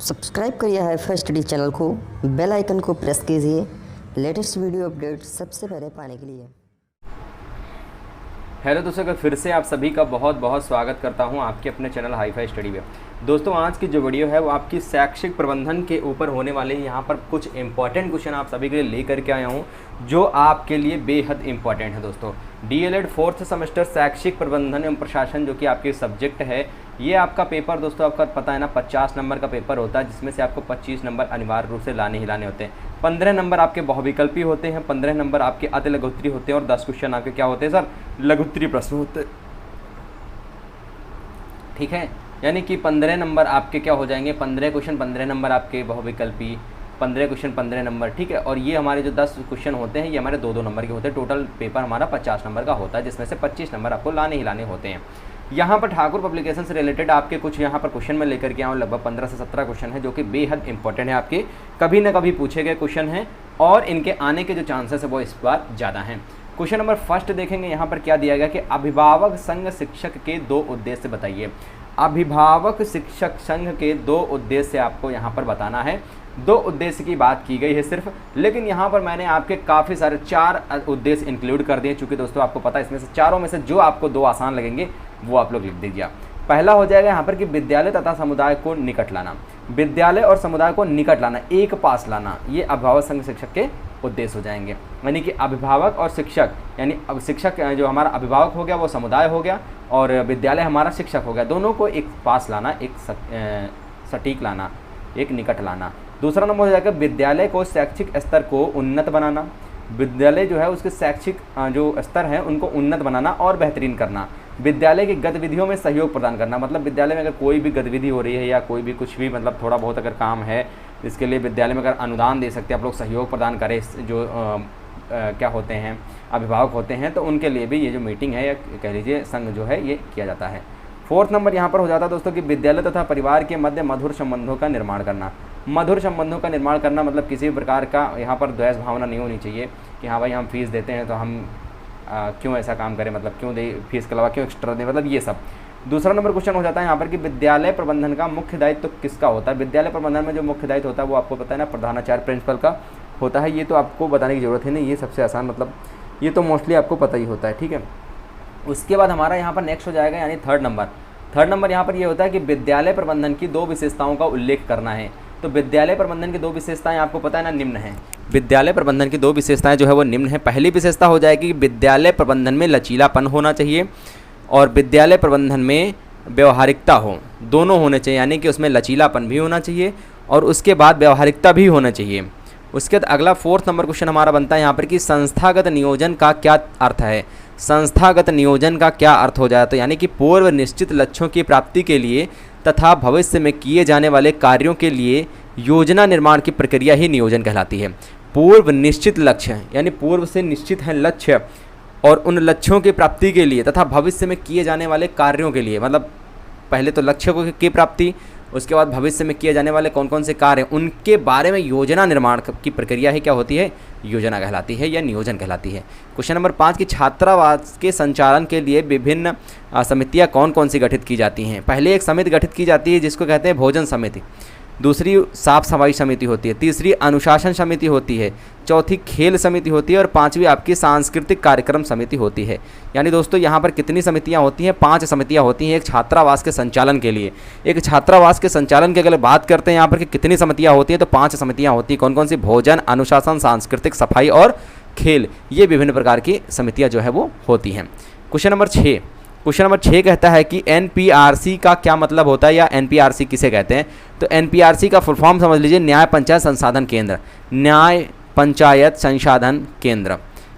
Subscribe करिए hi-fi study channel को, bell icon को प्रेस कीजिए लेटेस्ट वीडियो अपडेट सबसे पहले पाने के लिए। हेलो दोस्तों, फिर से आप सभी का बहुत बहुत स्वागत करता हूं आपके अपने चैनल हाईफाई स्टडी में। दोस्तों, आज की जो वीडियो है वो आपकी शैक्षिक प्रबंधन के ऊपर होने वाले हैं। यहाँ पर कुछ इंपॉर्टेंट क्वेश्चन आप सभी के लिए लेकर के आया हूँ जो आपके लिए बेहद इंपॉर्टेंट है। दोस्तों, डीएलएड 4th सेमेस्टर शैक्षिक प्रबंधन एवं प्रशासन जो कि आपके सब्जेक्ट है, ये आपका पेपर दोस्तों आपका पता है ना 50 नंबर का पेपर होता है, जिसमें से आपको 25 नंबर अनिवार्य रूप से लाने ही लाने होते हैं। 15 नंबर आपके बहुविकल्पी होते हैं, 15 नंबर आपके अति लघुत्तरी होते हैं और 10 क्वेश्चन आपके क्या होते हैं सर, लघुत्तरी प्रश्न होते हैं। ठीक है, यानी कि 15 नंबर आपके क्या हो जाएंगे, 15 क्वेश्चन 15 नंबर आपके बहुविकल्पी, 15 क्वेश्चन 15 नंबर। ठीक है, और ये हमारे जो 10 क्वेश्चन होते हैं ये हमारे 2-2 नंबर के होते हैं। टोटल पेपर हमारा 50 नंबर का होता है, जिसमें से 25 नंबर आपको लाने ही लाने होते हैं। यहाँ पर ठाकुर पब्लिकेशन से रिलेटेड आपके कुछ यहाँ पर क्वेश्चन मैं लेकर के आऊँ, लगभग 15 से 17 क्वेश्चन है जो कि बेहद इंपॉर्टेंट है, आपके कभी ना कभी पूछे गए क्वेश्चन हैं और इनके आने के जो चांसेस है वो इस बार ज़्यादा हैं। क्वेश्चन नंबर फर्स्ट देखेंगे, यहाँ पर क्या दिया गया कि अभिभावक संघ शिक्षक के 2 उद्देश्य बताइए। अभिभावक शिक्षक संघ के 2 उद्देश्य आपको यहाँ पर बताना है। 2 उद्देश्य की बात की गई है सिर्फ, लेकिन यहाँ पर मैंने आपके काफ़ी सारे 4 उद्देश्य इंक्लूड कर दिए, चूँकि दोस्तों आपको पता है इसमें से चारों में से जो आपको 2 आसान लगेंगे वो आप लोग लिख दीजिए। पहला हो जाएगा यहाँ पर कि विद्यालय तथा समुदाय को निकट लाना। विद्यालय और समुदाय को निकट लाना, एक पास लाना, ये अभिभावक संघ शिक्षक के उद्देश्य हो जाएंगे। यानी कि अभिभावक और शिक्षक, यानी अब शिक्षक जो हमारा अभिभावक हो गया वो समुदाय हो गया और विद्यालय हमारा शिक्षक हो गया, दोनों को एक पास लाना, एक सटीक लाना, एक निकट लाना। दूसरा नंबर हो जाएगा विद्यालय को शैक्षिक स्तर को उन्नत बनाना। विद्यालय जो है उसके शैक्षिक जो स्तर है उनको उन्नत बनाना और बेहतरीन करना। विद्यालय की गतिविधियों में सहयोग प्रदान करना, मतलब विद्यालय में अगर कोई भी गतिविधि हो रही है या कोई भी कुछ भी मतलब थोड़ा बहुत अगर काम है, इसके लिए विद्यालय में अगर अनुदान दे सकते हैं आप लोग, सहयोग प्रदान करें, जो क्या होते हैं अभिभावक होते हैं, तो उनके लिए भी ये जो मीटिंग है या कह लीजिए संघ जो है ये किया जाता है। 4th नंबर यहाँ पर हो जाता है दोस्तों कि विद्यालय तथा परिवार के मध्य मधुर संबंधों का निर्माण करना। मधुर संबंधों का निर्माण करना मतलब किसी भी प्रकार का यहाँ पर द्वेष भावना नहीं होनी चाहिए कि हाँ भाई हम फीस देते हैं तो हम क्यों ऐसा काम करें, मतलब क्यों दे फीस के अलावा क्यों एक्स्ट्रा दें, मतलब ये सब। दूसरा नंबर क्वेश्चन हो जाता है यहाँ पर कि विद्यालय प्रबंधन का मुख्य दायित्व तो किसका होता है। विद्यालय प्रबंधन में जो मुख्य दायित्व होता है वो आपको पता है ना, प्रधानाचार्य प्रिंसिपल का होता है। ये तो आपको बताने की ज़रूरत है नहीं, ये सबसे आसान, मतलब ये तो मोस्टली आपको पता ही होता है। ठीक है, उसके बाद हमारा यहाँ पर नेक्स्ट हो जाएगा यानी 3rd नंबर। 3rd नंबर यहाँ पर ये होता है कि विद्यालय प्रबंधन की 2 विशेषताओं का उल्लेख करना है। तो विद्यालय प्रबंधन की 2 विशेषताएं आपको पता है ना, निम्न है। विद्यालय प्रबंधन की 2 विशेषताएं जो है वो निम्न है। पहली विशेषता हो जाएगी कि विद्यालय प्रबंधन में लचीलापन होना चाहिए और विद्यालय प्रबंधन में व्यवहारिकता हो, दोनों होने चाहिए, यानी कि उसमें लचीलापन भी होना चाहिए और उसके बाद व्यवहारिकता भी होना चाहिए। उसके बाद अगला 4th नंबर क्वेश्चन हमारा बनता है यहाँ पर कि संस्थागत नियोजन का क्या अर्थ है। संस्थागत नियोजन का क्या अर्थ हो जाता है, यानी कि पूर्व निश्चित लक्ष्यों की प्राप्ति के लिए तथा भविष्य में किए जाने वाले कार्यों के लिए योजना निर्माण की प्रक्रिया ही नियोजन कहलाती है। पूर्व निश्चित लक्ष्य यानी पूर्व से निश्चित है लक्ष्य और उन लक्ष्यों की प्राप्ति के लिए तथा भविष्य में किए जाने वाले कार्यों के लिए, मतलब पहले तो लक्ष्य की प्राप्ति, उसके बाद भविष्य में किए जाने वाले कौन कौन से कार्य उनके बारे में योजना निर्माण की प्रक्रिया ही क्या होती है, योजना कहलाती है या नियोजन कहलाती है। क्वेश्चन नंबर 5 की छात्रावास के संचालन के लिए विभिन्न समितियां कौन कौन सी गठित की जाती हैं। पहले एक समिति गठित की जाती है जिसको कहते हैं भोजन समिति, दूसरी साफ सफाई समिति होती है, तीसरी अनुशासन समिति होती है, चौथी खेल समिति होती है और 5वीं आपकी सांस्कृतिक कार्यक्रम समिति होती है। यानी दोस्तों यहाँ पर कितनी समितियाँ होती हैं, 5 समितियाँ होती हैं एक छात्रावास के संचालन के लिए। एक छात्रावास के संचालन की अगर बात करते हैं यहाँ पर कि कितनी समितियाँ होती हैं, तो 5 समितियाँ होती हैं। कौन कौन सी? भोजन, अनुशासन, सांस्कृतिक, सफाई और खेल, ये विभिन्न प्रकार की समितियाँ जो है वो होती हैं। क्वेश्चन नंबर 6 कहता है कि NPRC का क्या मतलब होता है या NPRC किसे कहते हैं। तो NPRC का फुल फॉर्म समझ लीजिए, न्याय पंचायत संसाधन केंद्र, न्याय पंचायत संसाधन केंद्र।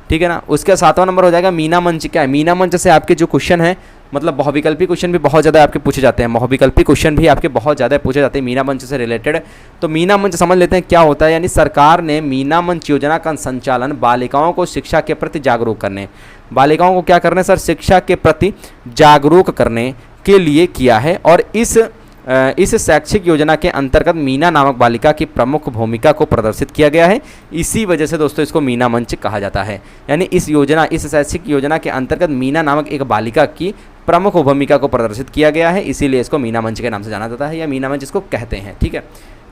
ठीक है ना। उसका 7वां नंबर हो जाएगा मीना मंच। क्या है मीना मंच? से आपके जो क्वेश्चन है, मतलब बहुविकल्पी क्वेश्चन भी बहुत ज़्यादा आपके पूछे जाते हैं, बहुविकल्पी क्वेश्चन भी आपके बहुत ज़्यादा पूछे जाते हैं मीना मंच से रिलेटेड। तो मीना मंच समझ लेते हैं क्या होता है। यानी सरकार ने मीना मंच योजना का संचालन बालिकाओं को शिक्षा के प्रति जागरूक करने, बालिकाओं को क्या करने सर, शिक्षा के प्रति जागरूक करने के लिए किया है। और इस इस शैक्षिक योजना के अंतर्गत मीना नामक बालिका की प्रमुख भूमिका को प्रदर्शित किया गया है। इसी वजह से दोस्तों इसको मीना मंच कहा जाता है। यानी इस शैक्षिक योजना के अंतर्गत मीना नामक एक बालिका की प्रमुख भूमिका को प्रदर्शित किया गया है, इसीलिए इसको मीना मंच के नाम से जाना जाता है या मीना मंच इसको कहते हैं। ठीक है,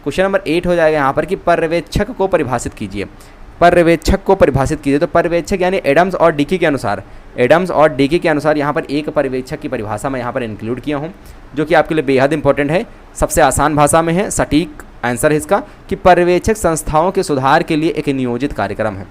क्वेश्चन नंबर 8 हो जाएगा यहाँ पर कि पर्यवेक्षक को परिभाषित कीजिए। पर्यवेक्षक को परिभाषित कीजिए। तो पर्यवेक्षक यानी एडम्स और डिकी के अनुसार यहाँ पर एक पर्यवेक्षक की परिभाषा मैं यहाँ पर इंक्लूड किया हूँ, जो कि आपके लिए बेहद इंपॉर्टेंट है, सबसे आसान भाषा में है, सटीक आंसर है इसका कि पर्यवेक्षक संस्थाओं के सुधार के लिए एक नियोजित कार्यक्रम है।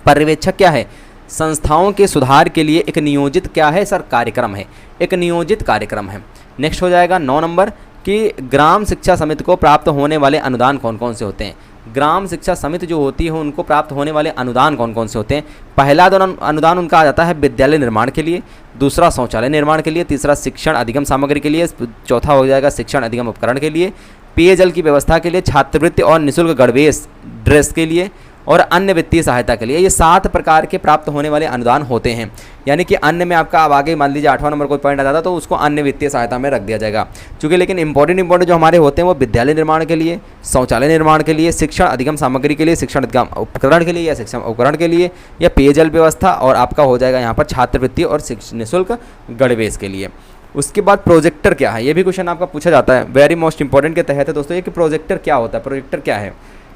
पर्यवेक्षक क्या है? संस्थाओं के सुधार के लिए एक नियोजित क्या है सर? कार्यक्रम है, एक नियोजित कार्यक्रम है। नेक्स्ट हो जाएगा 9 नंबर कि ग्राम शिक्षा समिति को प्राप्त होने वाले अनुदान कौन कौन से होते हैं। ग्राम शिक्षा समिति जो होती है उनको प्राप्त होने वाले अनुदान कौन कौन से होते हैं। पहला अनुदान उनका आ जाता है विद्यालय निर्माण के लिए, दूसरा शौचालय निर्माण के लिए, तीसरा शिक्षण अधिगम सामग्री के लिए, चौथा हो जाएगा शिक्षण अधिगम उपकरण के लिए, पेयजल की व्यवस्था के लिए, छात्रवृत्ति और निःशुल्क गणवेश ड्रेस के लिए और अन्य वित्तीय सहायता के लिए। ये 7 प्रकार के प्राप्त होने वाले अनुदान होते हैं। यानी कि अन्य में आपका अब आगे मान लीजिए 8वां नंबर कोई पॉइंट आ जाता तो उसको अन्य वित्तीय सहायता में रख दिया जाएगा। चूँकि लेकिन इंपॉर्टेंट जो हमारे होते हैं वो विद्यालय निर्माण के लिए, शौचालय निर्माण के लिए, शिक्षण अधिगम सामग्री के लिए, शिक्षण अधिगम उपकरण के लिए या शिक्षण उपकरण के लिए, या पेयजल व्यवस्था, और आपका हो जाएगा यहाँ पर छात्रवृत्ति और निःशुल्क गणवेश के लिए। उसके बाद प्रोजेक्टर क्या है, ये भी क्वेश्चन आपका पूछा जाता है, वेरी मोस्ट इंपॉर्टेंट के तहत है दोस्तों ये कि प्रोजेक्टर क्या होता है, प्रोजेक्टर क्या है।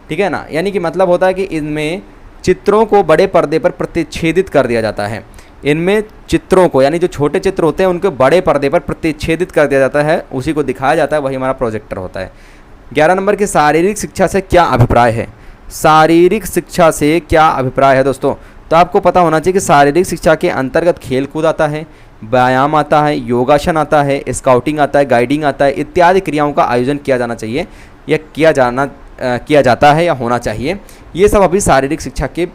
ठीक है ना, यानी कि मतलब होता है कि इनमें चित्रों को बड़े पर्दे पर प्रतिच्छेदित कर दिया जाता है। इनमें चित्रों को यानी जो छोटे चित्र होते हैं उनको बड़े पर्दे पर प्रतिच्छेदित कर दिया जाता है, उसी को दिखाया जाता है, वही हमारा प्रोजेक्टर होता है। 11 नंबर की शारीरिक शिक्षा से क्या अभिप्राय है। शारीरिक शिक्षा से क्या अभिप्राय है दोस्तों? तो आपको पता होना चाहिए कि शारीरिक शिक्षा के अंतर्गत खेल कूद आता है, व्यायाम आता है, योगासन आता है, स्काउटिंग आता है, गाइडिंग आता है, इत्यादि क्रियाओं का आयोजन किया जाना चाहिए या किया जाता है या होना चाहिए। ये सब अभी शारीरिक शिक्षा के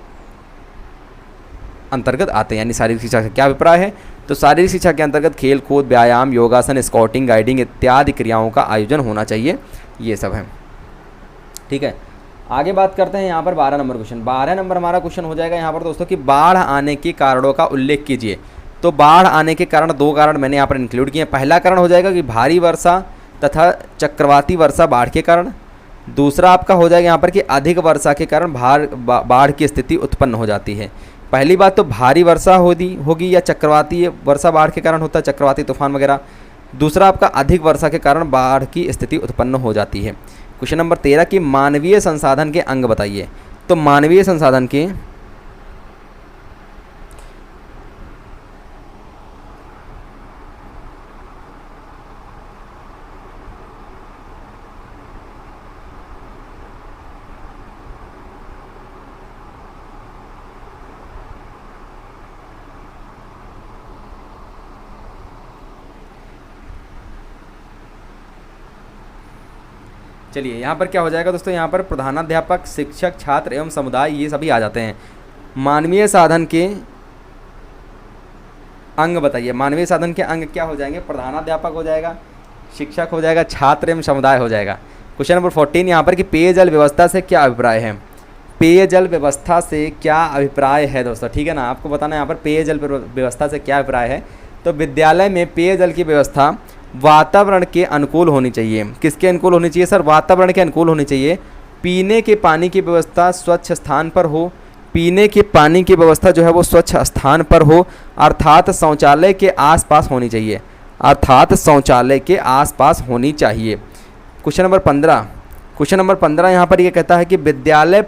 अंतर्गत आते हैं। यानी शारीरिक शिक्षा का क्या अभिप्राय है? तो शारीरिक शिक्षा के अंतर्गत खेल कूद, व्यायाम, योगासन, स्काउटिंग, गाइडिंग इत्यादि क्रियाओं का आयोजन होना चाहिए, ये सब है। ठीक है, आगे बात करते हैं यहाँ पर 12 नंबर क्वेश्चन। 12 नंबर हमारा क्वेश्चन हो जाएगा यहाँ पर दोस्तों कि बाढ़ आने के कारणों का उल्लेख कीजिए। तो बाढ़ आने के कारण 2 कारण मैंने यहाँ पर इंक्लूड किए हैं। पहला कारण हो जाएगा कि भारी वर्षा तथा चक्रवाती वर्षा बाढ़ के कारण। दूसरा आपका हो जाएगा यहाँ पर कि अधिक वर्षा के कारण बाढ़ की स्थिति उत्पन्न हो जाती है। पहली बात तो भारी वर्षा होगी या चक्रवाती वर्षा बाढ़ के कारण होता है, चक्रवाती तूफान वगैरह। दूसरा आपका अधिक वर्षा के कारण बाढ़ की स्थिति उत्पन्न हो जाती है। क्वेश्चन नंबर 13 कि मानवीय संसाधन के अंग बताइए। तो मानवीय संसाधन के चलिए यहाँ पर क्या हो जाएगा दोस्तों, यहाँ पर प्रधानाध्यापक, शिक्षक, छात्र एवं समुदाय ये सभी आ जाते हैं। मानवीय साधन के अंग बताइए। मानवीय साधन के अंग क्या हो जाएंगे? प्रधानाध्यापक हो जाएगा, शिक्षक हो जाएगा, छात्र एवं समुदाय हो जाएगा। क्वेश्चन नंबर 14 यहाँ पर कि पेयजल व्यवस्था से क्या अभिप्राय है। पेयजल व्यवस्था से क्या अभिप्राय है दोस्तों? ठीक है ना, आपको बताना है यहाँ पर पेयजल व्यवस्था से क्या अभिप्राय है। तो विद्यालय में पेयजल की व्यवस्था वातावरण के अनुकूल होनी चाहिए। किसके अनुकूल होनी चाहिए सर? वातावरण के अनुकूल होनी चाहिए। पीने के पानी की व्यवस्था स्वच्छ स्थान पर हो। पीने के पानी की व्यवस्था जो है वो स्वच्छ स्थान पर हो, अर्थात शौचालय के आसपास होनी चाहिए। अर्थात शौचालय के आसपास होनी चाहिए। क्वेश्चन नंबर 15 यहाँ पर ये कहता है कि विद्यालय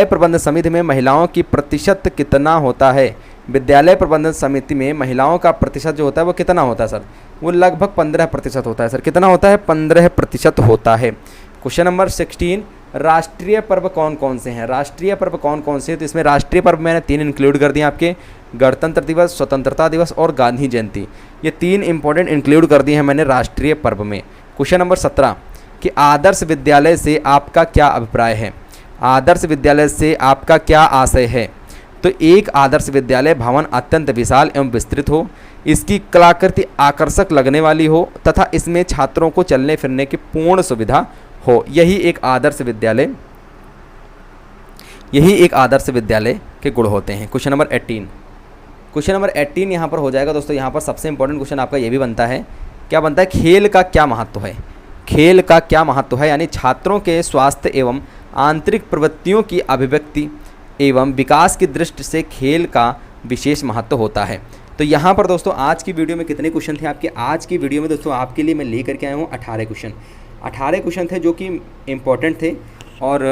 प्रबंध समिति में महिलाओं की प्रतिशत कितना होता है। विद्यालय प्रबंधन समिति में महिलाओं का प्रतिशत जो होता है वो कितना होता है सर? वो लगभग 15% होता है सर। कितना होता है? 15% होता है। क्वेश्चन नंबर 16 राष्ट्रीय पर्व कौन कौन से हैं। राष्ट्रीय पर्व कौन कौन से हैं? तो इसमें राष्ट्रीय पर्व मैंने 3 इंक्लूड कर दिए आपके, गणतंत्र दिवस, स्वतंत्रता दिवस और गांधी जयंती। ये 3 इंपॉर्टेंट इंक्लूड कर दिए हैं मैंने राष्ट्रीय पर्व में। क्वेश्चन नंबर 17 कि आदर्श विद्यालय से आपका क्या अभिप्राय है। आदर्श विद्यालय से आपका क्या आशय है। तो एक आदर्श विद्यालय भवन अत्यंत विशाल एवं विस्तृत हो, इसकी कलाकृति आकर्षक लगने वाली हो तथा इसमें छात्रों को चलने फिरने की पूर्ण सुविधा हो। यही एक आदर्श विद्यालय के गुण होते हैं। क्वेश्चन नंबर 18 यहाँ पर हो जाएगा दोस्तों। यहाँ पर सबसे इंपॉर्टेंट क्वेश्चन आपका ये भी बनता है क्या बनता है, खेल का क्या महत्व है, खेल का क्या महत्व है, यानी छात्रों के स्वास्थ्य एवं आंतरिक प्रवृत्तियों की अभिव्यक्ति एवं विकास की दृष्टि से खेल का विशेष महत्व होता है। तो यहाँ पर दोस्तों आज की वीडियो में कितने क्वेश्चन थे आपके, आज की वीडियो में दोस्तों आपके लिए मैं लेकर के आया हूँ 18 क्वेश्चन। 18 क्वेश्चन थे जो कि इम्पोर्टेंट थे और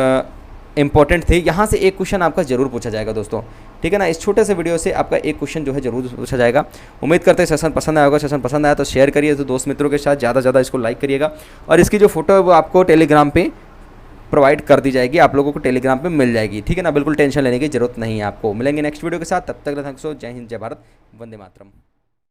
इम्पोर्टेंट थे। यहाँ से एक क्वेश्चन आपका ज़रूर पूछा जाएगा दोस्तों, ठीक है ना। इस छोटे से वीडियो से आपका एक क्वेश्चन जो है ज़रूर पूछा जाएगा। उम्मीद करते हैं सेशन पसंद आया होगा। सेशन पसंद आया तो शेयर करिए, तो दोस्त मित्रों के साथ ज़्यादा से ज़्यादा इसको लाइक करिएगा। और इसकी जो फोटो है वो आपको टेलीग्राम पे प्रोवाइड कर दी जाएगी, आप लोगों को टेलीग्राम पे मिल जाएगी, ठीक है ना। बिल्कुल टेंशन लेने की जरूरत नहीं है आपको। मिलेंगे नेक्स्ट वीडियो के साथ, तब तक थैंक्स। जय हिंद, जय भारत, वंदे मातरम।